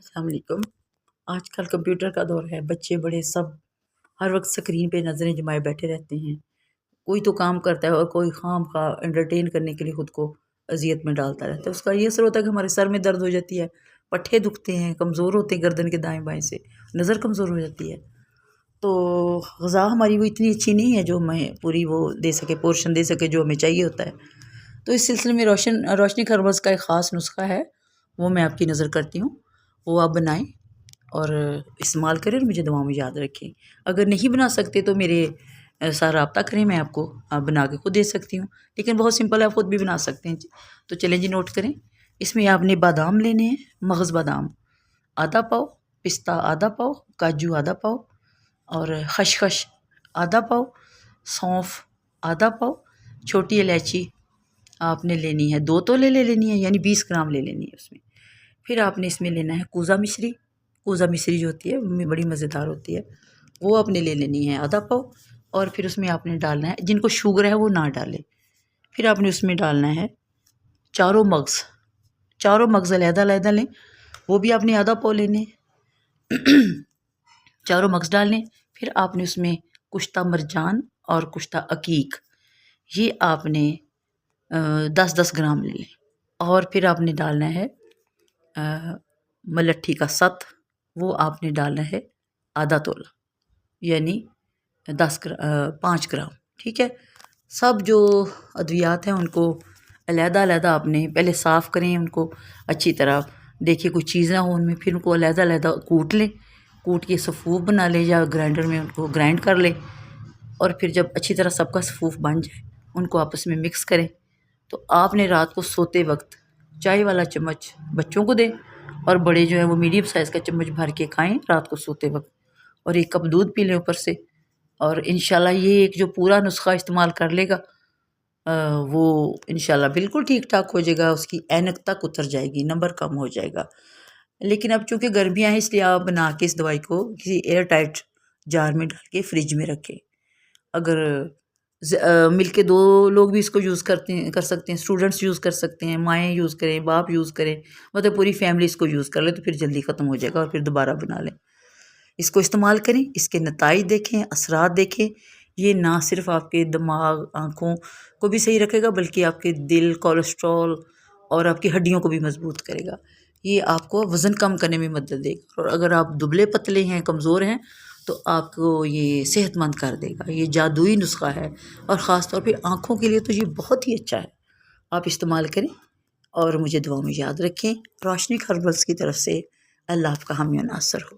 السلام علیکم۔ آج کل کمپیوٹر کا دور ہے، بچے بڑے سب ہر وقت سکرین پہ نظریں جمائے بیٹھے رہتے ہیں۔ کوئی تو کام کرتا ہے اور کوئی خام خواہ انٹرٹین کرنے کے لیے خود کو اذیت میں ڈالتا رہتا ہے۔ اس کا یہ اثر ہوتا ہے کہ ہمارے سر میں درد ہو جاتی ہے، پٹھے دکھتے ہیں، کمزور ہوتے ہیں گردن کے دائیں بائیں سے، نظر کمزور ہو جاتی ہے۔ تو غذا ہماری وہ اتنی اچھی نہیں ہے جو ہمیں پوری وہ دے سکے، پورشن دے سکے جو ہمیں چاہیے ہوتا ہے۔ تو اس سلسلے میں روشنی خربز کا ایک خاص نسخہ ہے، وہ میں آپ کی نظر کرتی ہوں، وہ آپ بنائیں اور استعمال کریں اور مجھے دعاؤں میں یاد رکھیں۔ اگر نہیں بنا سکتے تو میرے ساتھ رابطہ کریں، میں آپ کو بنا کے خود دے سکتی ہوں، لیکن بہت سمپل ہے، آپ خود بھی بنا سکتے ہیں۔ تو چلیں جی، نوٹ کریں۔ اس میں آپ نے بادام لینے ہیں، مغز بادام آدھا پاؤ، پستہ آدھا پاؤ، کاجو آدھا پاؤ اور خشخش آدھا پاؤ، سونف آدھا پاؤ، چھوٹی الائچی آپ نے لینی ہے 2 تولے لے لینی ہے، یعنی 20 گرام لے لینی ہے اس میں۔ پھر آپ نے اس میں لینا ہے کوزہ مشری۔ کوزہ مشری جو ہوتی ہے وہ بڑی مزیدار ہوتی ہے، وہ آپ نے لے لینی ہے آدھا پاؤ۔ اور پھر اس میں آپ نے ڈالنا ہے، جن کو شوگر ہے وہ نہ ڈالیں۔ پھر آپ نے اس میں ڈالنا ہے چاروں مغز علیحدہ علیحدہ لیں، وہ بھی آپ نے آدھا پاؤ لینے، چاروں مغز ڈالنے۔ پھر آپ نے اس میں کشتہ مرجان اور کشتہ عقیق، یہ آپ نے 10 گرام لے لیں۔ اور پھر آپ نے ڈالنا ہے ملٹھی کا ست، وہ آپ نے ڈالنا ہے آدھا تولا، یعنی 5 گرام، ٹھیک ہے۔ سب جو ادویات ہیں ان کو علیحدہ علیحدہ آپ نے پہلے صاف کریں، ان کو اچھی طرح دیکھیں کوئی چیز نہ ہو ان میں، پھر ان کو علیحدہ علیحدہ کوٹ لیں، کوٹ کے صفوف بنا لیں یا گرائنڈر میں ان کو گرائنڈ کر لیں۔ اور پھر جب اچھی طرح سب کا صفوف بن جائے ان کو آپس میں مکس کریں۔ تو آپ نے رات کو سوتے وقت چائے والا چمچ بچوں کو دیں، اور بڑے جو ہے وہ میڈیم سائز کا چمچ بھر کے کھائیں رات کو سوتے وقت، اور 1 کپ دودھ پی لیں اوپر سے۔ اور انشاءاللہ یہ ایک جو پورا نسخہ استعمال کر لے گا وہ انشاءاللہ بالکل ٹھیک ٹھاک ہو جائے گا، اس کی اینک تک اتر جائے گی، نمبر کم ہو جائے گا۔ لیکن اب چونکہ گرمیاں ہیں، اس لیے آپ بنا کے اس دوائی کو کسی ایئر ٹائٹ جار میں ڈال کے فریج میں رکھیں۔ اگر مل کے 2 لوگ بھی اس کو یوز کر سکتے ہیں، اسٹوڈنٹس یوز کر سکتے ہیں، مائیں یوز کریں، باپ یوز کریں، مطلب پوری فیملی اس کو یوز کر لے تو پھر جلدی ختم ہو جائے گا، اور پھر دوبارہ بنا لیں۔ اس کو استعمال کریں، اس کے نتائج دیکھیں، اثرات دیکھیں۔ یہ نہ صرف آپ کے دماغ، آنکھوں کو بھی صحیح رکھے گا، بلکہ آپ کے دل، کولیسٹرول اور آپ کی ہڈیوں کو بھی مضبوط کرے گا۔ یہ آپ کو وزن کم کرنے میں مدد دے گا، اور اگر آپ دبلے پتلے ہیں، کمزور ہیں، تو آپ کو یہ صحت مند کر دے گا۔ یہ جادوئی نسخہ ہے، اور خاص طور پہ آنکھوں کے لیے تو یہ بہت ہی اچھا ہے۔ آپ استعمال کریں اور مجھے دعاؤں میں یاد رکھیں۔ روشنی خربز کی طرف سے اللہ آپ کا حامی و ناصر ہو۔